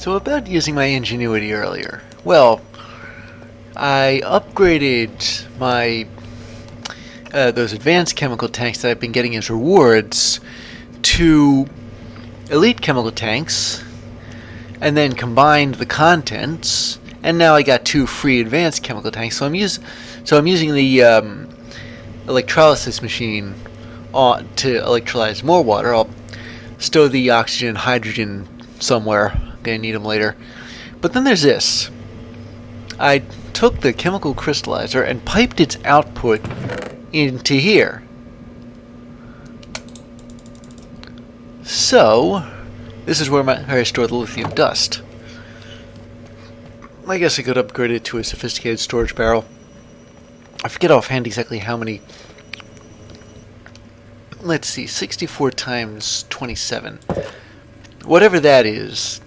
So about using my ingenuity earlier. Well, I upgraded my those advanced chemical tanks that I've been getting as rewards to elite chemical tanks, and then combined the contents, and now I got 2 free advanced chemical tanks. So I'm using the electrolysis machine to electrolyze more water. I'll stow the oxygen and hydrogen somewhere. I'm gonna need them later. But then there's this. I took the chemical crystallizer and piped its output into here. So this is where I store the lithium dust. I guess I could upgrade it to a sophisticated storage barrel. I forget offhand exactly how many. Let's see, 64 times 27. Whatever that is.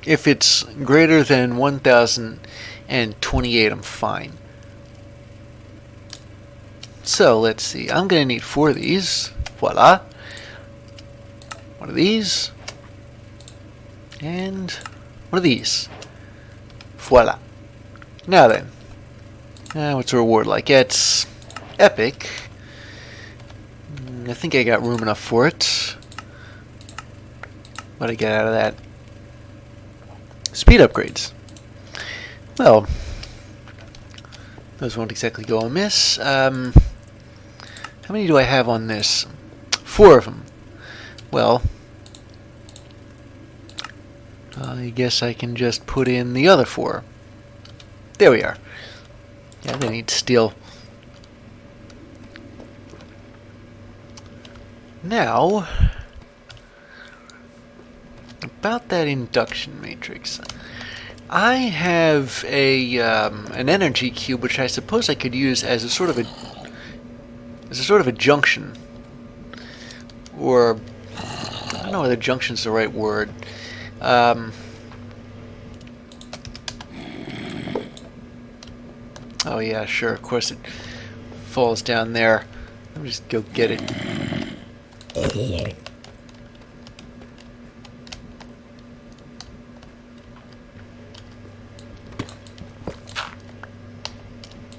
If it's greater than 1028, I'm fine. So, let's see. I'm going to need 4 of these. Voila. 1 of these. And 1 of these. Voila. Now then. What's the reward like? It's epic. I think I got room enough for it. What did I get out of that? Speed upgrades. Well, those won't exactly go amiss. How many do I have on this? 4 of them. Well, I guess I can just put in the other 4. There we are. Yeah, they need steel. Now, about that induction matrix. I have an energy cube, which I suppose I could use as a sort of a junction, or I don't know whether junction's the right word. Oh yeah, sure. Of course, it falls down there. Let me just go get it.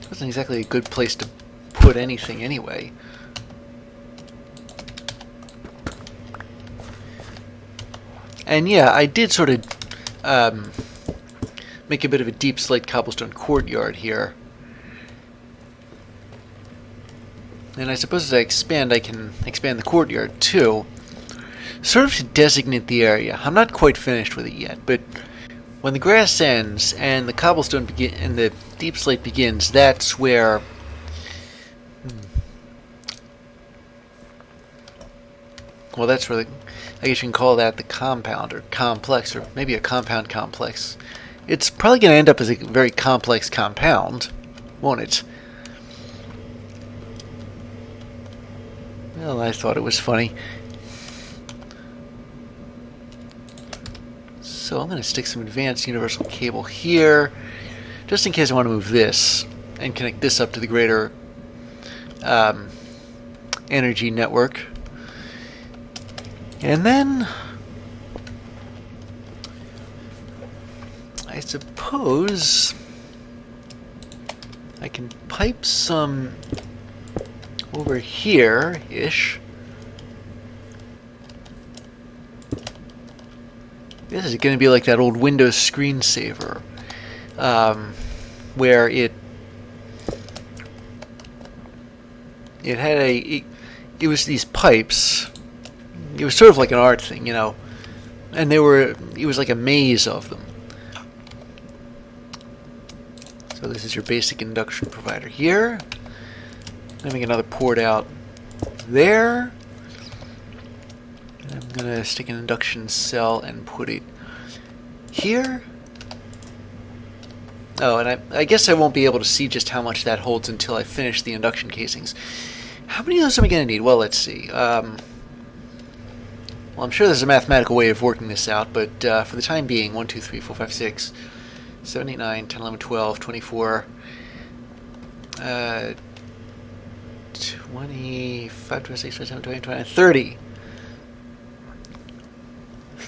Wasn't exactly a good place to put anything anyway. And yeah, I did sort of make a bit of a deep slate cobblestone courtyard here. And I suppose as I expand, I can expand the courtyard too, sort of to designate the area. I'm not quite finished with it yet, but when the grass ends and the cobblestone and the deep slate begins, that's where well, that's where I guess you can call that the compound or complex, or maybe a compound complex. It's probably going to end up as a very complex compound, won't it? Well, I thought it was funny. So I'm going to stick some advanced universal cable here, just in case I want to move this and connect this up to the greater energy network. And then I suppose I can pipe some over here-ish. This is going to be like that old Windows screensaver, where it had it was these pipes. It was sort of like an art thing, you know, and it was like a maze of them. So this is your basic induction provider here. Make another port out there. I'm gonna stick an induction cell and put it here. Oh, and I guess I won't be able to see just how much that holds until I finish the induction casings. How many of those am I gonna need? Well, let's see. Well, I'm sure there's a mathematical way of working this out, but for the time being, 1, 2, 3, 4, 5, 6, 7, 8, 9, 10, 11, 12, 24, 25, 26, 27, 28, 29, 30.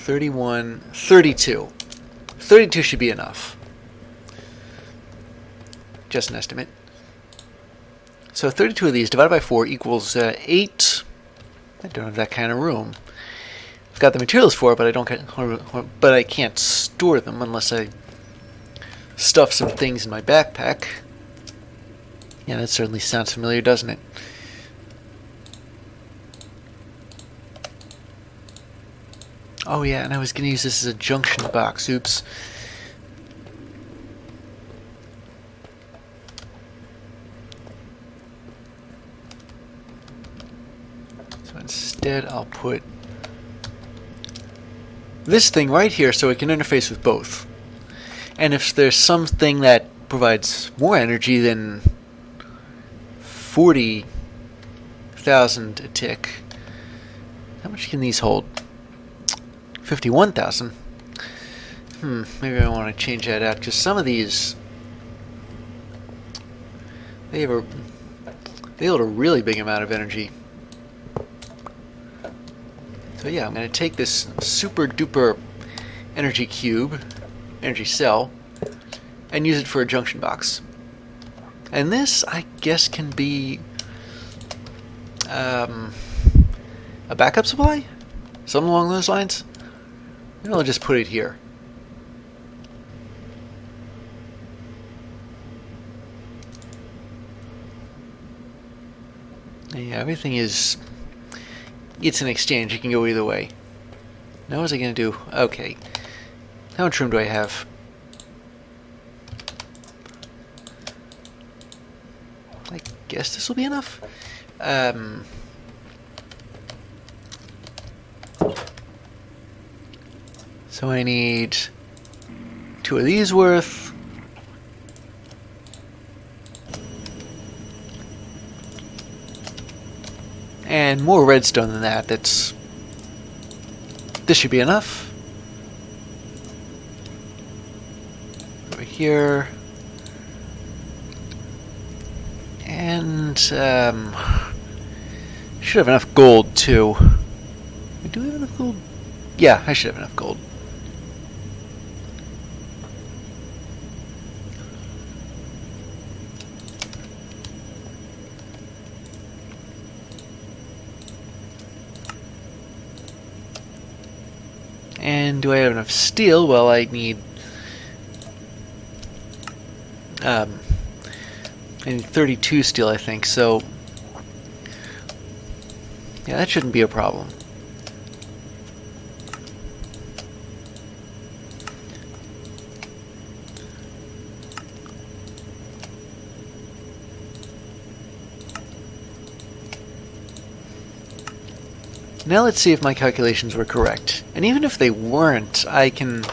31, 32. 32 should be enough. Just an estimate. So 32 of these divided by 4 equals 8. I don't have that kind of room. I've got the materials for it, but I can't store them unless I stuff some things in my backpack. Yeah, that certainly sounds familiar, doesn't it? Oh yeah, and I was going to use this as a junction box. Oops. So instead I'll put this thing right here so it can interface with both. And if there's something that provides more energy than 40,000 a tick, how much can these hold? 51,000. Maybe I want to change that out because some of these they hold a really big amount of energy. So yeah, I'm going to take this super duper energy cube, energy cell, and use it for a junction box. And this, I guess, can be a backup supply? Something along those lines? Maybe I'll just put it here. Yeah, everything is... It's an exchange. It can go either way. Now what was I going to do? Okay. How much room do I have? I guess this will be enough. So I need 2 of these worth. And more redstone than that. This should be enough. Over here. And should have enough gold too. Do we have enough gold? Yeah, I should have enough gold. And do I have enough steel? Well, I need 32 steel, I think, so yeah, that shouldn't be a problem. Now let's see if my calculations were correct. And even if they weren't, I can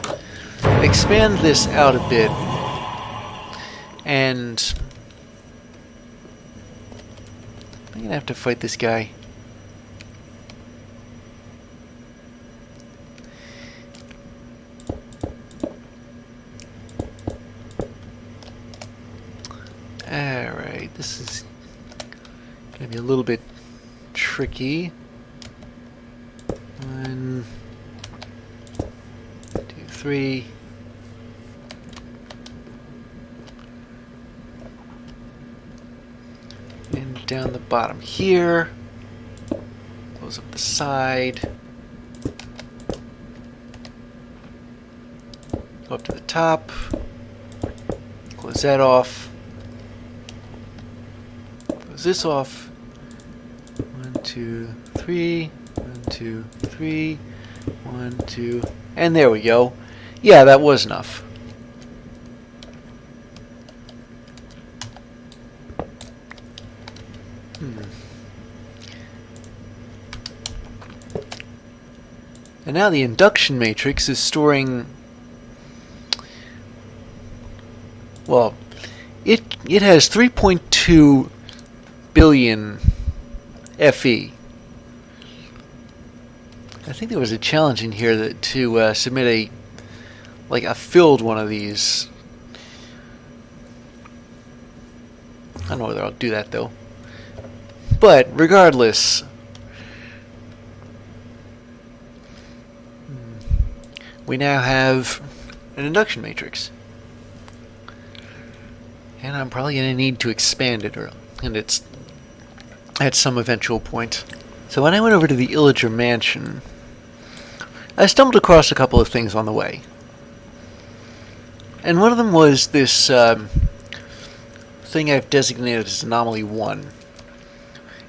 expand this out a bit. And I'm gonna have to fight this guy. Alright, this is gonna be a little bit tricky. 1, 2, 3. And down the bottom here. Close up the side. Go up to the top. Close that off. Close this off. 1, 2, 3. 1, 2, 3. 1, 2. And there we go. Yeah, that was enough. And now the induction matrix is storing, well, it has 3.2 billion FE. I think there was a challenge in here to submit a filled one of these. I don't know whether I'll do that though. But regardless, we now have an induction matrix. And I'm probably going to need to expand it, and it's at some eventual point. So when I went over to the Illager mansion, I stumbled across a couple of things on the way. And one of them was this thing I've designated as Anomaly 1.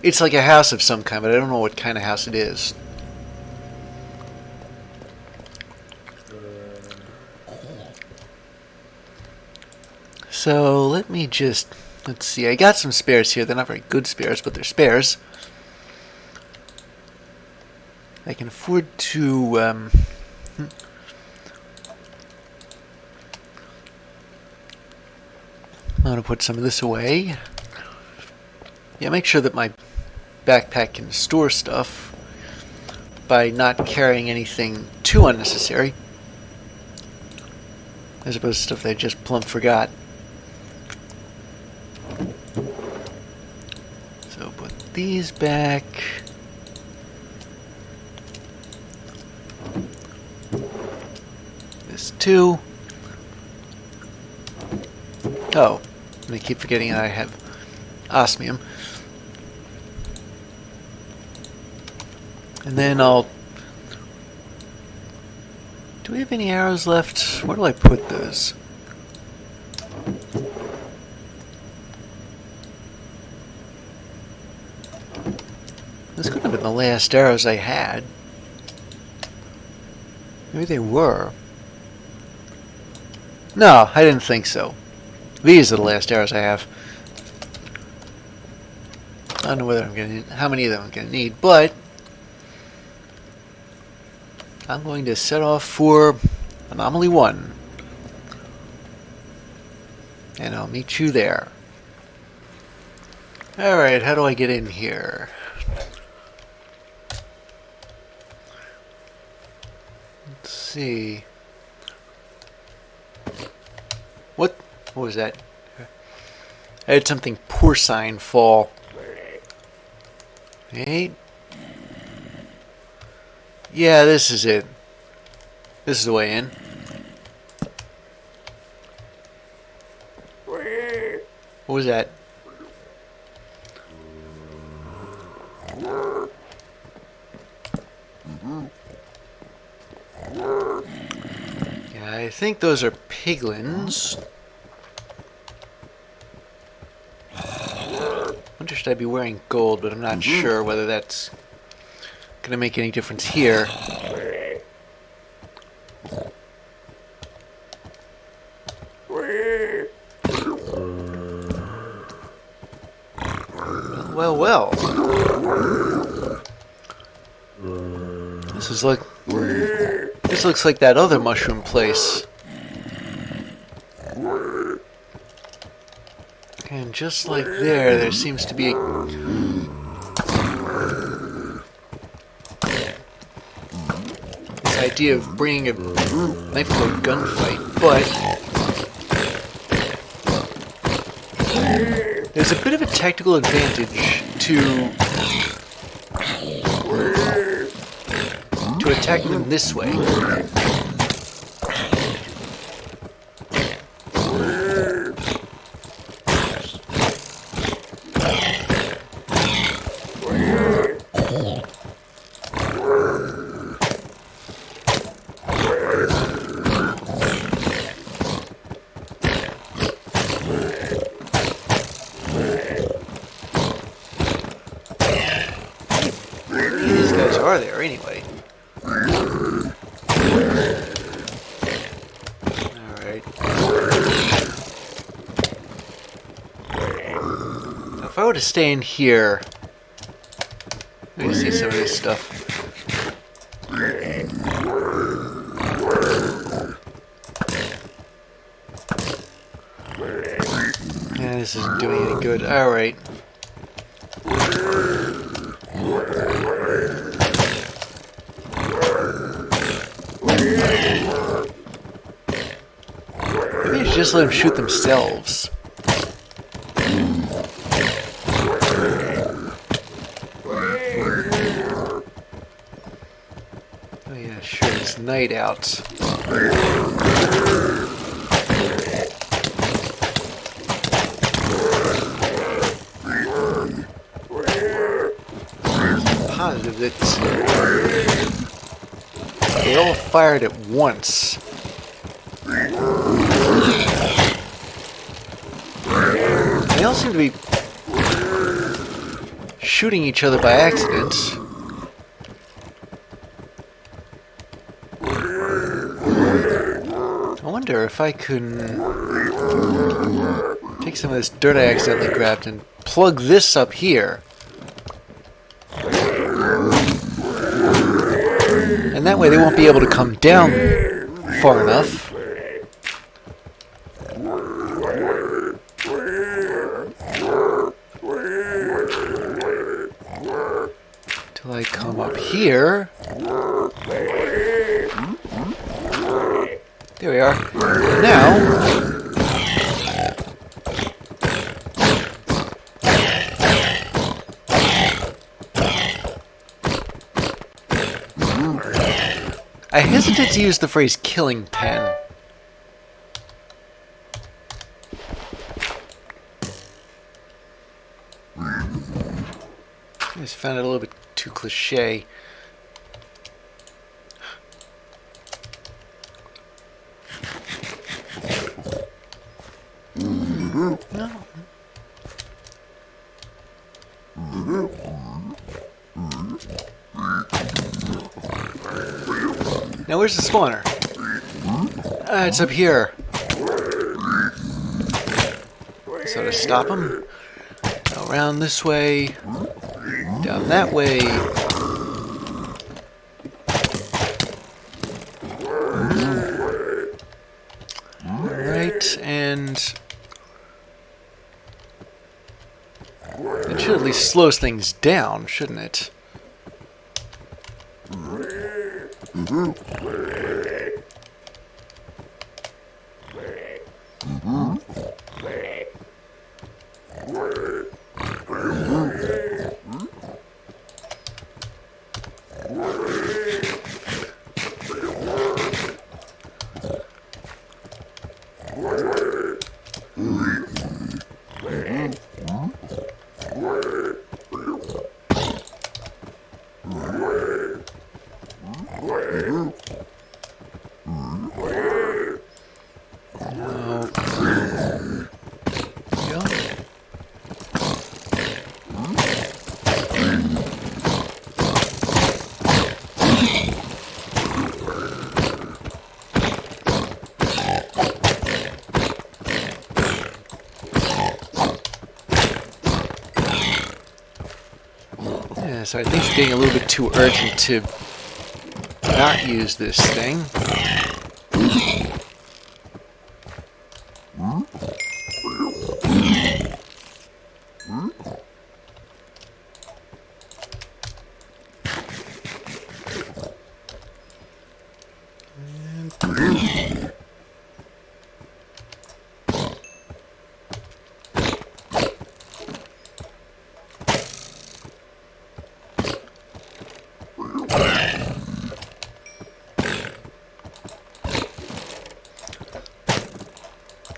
It's like a house of some kind, but I don't know what kind of house it is. So let me just, let's see, I got some spares here. They're not very good spares, but they're spares. I can afford to, I'm going to put some of this away. Yeah, make sure that my backpack can store stuff by not carrying anything too unnecessary, as opposed to stuff that I just plumb forgot. So put these back. This too. Oh, I keep forgetting that I have osmium. And then I'll... Do we have any arrows left? Where do I put those? This couldn't have been the last arrows I had. Maybe they were. No, I didn't think so. These are the last arrows I have. I don't know whether I'm going to, how many of them I'm going to need, but I'm going to set off for Anomaly 1. And I'll meet you there. Alright, how do I get in here? Let's see. What was that? I had something porcine fall. Hey. Yeah, this is it. This is the way in. What was that? Yeah, I think those are piglins. Wonder should I be wearing gold, but I'm not sure whether that's gonna make any difference here. Well. This looks like that other mushroom place. And just like there seems to be this idea of bringing a knife to a gunfight, but there's a bit of a tactical advantage to attacking them this way. These guys are there anyway. Alright. If I were to stay in here, let me see some of this stuff. Yeah, this isn't doing any good. Alright. Maybe I should just let them shoot themselves. Oh yeah, sure, it's night out. Positive that they all fired at once. They all seem to be shooting each other by accident. I wonder if I can take some of this dirt I accidentally grabbed and plug this up here. And that way they won't be able to come down far enough. Till I come up here. There we are. Now, I hesitate to use the phrase killing pen. I just found it a little bit too cliche. No. Now where's the spawner? It's up here. So to stop him, go around this way, down that way. Alright, and it should at least slows things down, shouldn't it? So I think it's getting a little bit too urgent to not use this thing.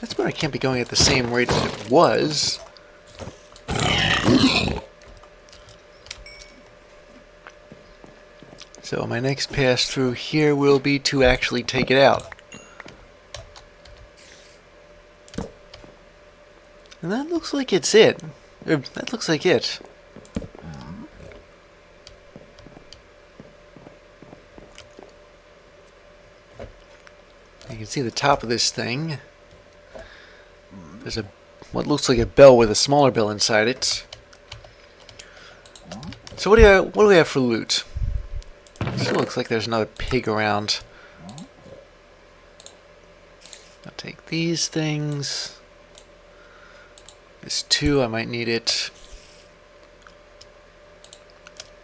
That's where I can't be going at the same rate that it was. So my next pass through here will be to actually take it out. And that looks like it's it. That looks like it. You can see the top of this thing. There's what looks like a bell with a smaller bell inside it. So what do we have for loot? Still looks like there's another pig around. I'll take these things. This too, I might need it.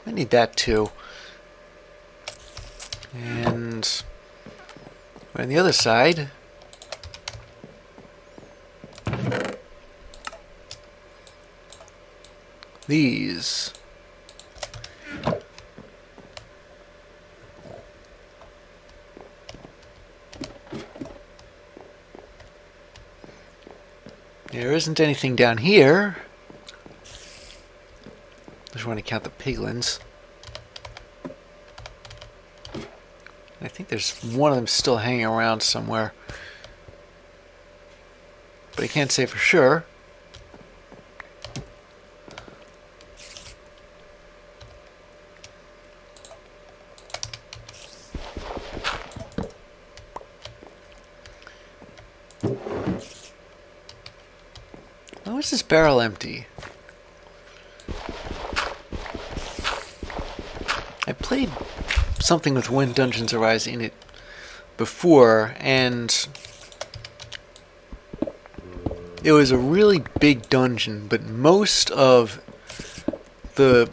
I need that too. And on the other side, these. There isn't anything down here. Just want to count the piglins. I think there's one of them still hanging around somewhere. But I can't say for sure. Why was this barrel empty? I played something with When Dungeons Arise in it before, and it was a really big dungeon, but most of the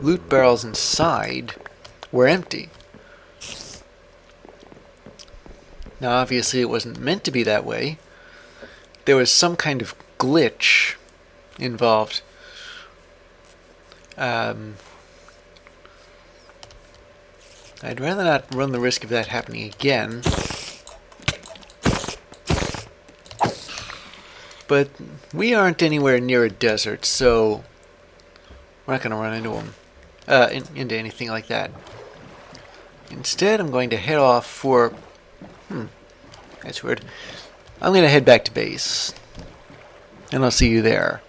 loot barrels inside were empty. Now, obviously, it wasn't meant to be that way. There was some kind of glitch involved. I'd rather not run the risk of that happening again. But we aren't anywhere near a desert, so we're not going to run into them, into anything like that. Instead, I'm going to head off for... that's weird. I'm going to head back to base, and I'll see you there.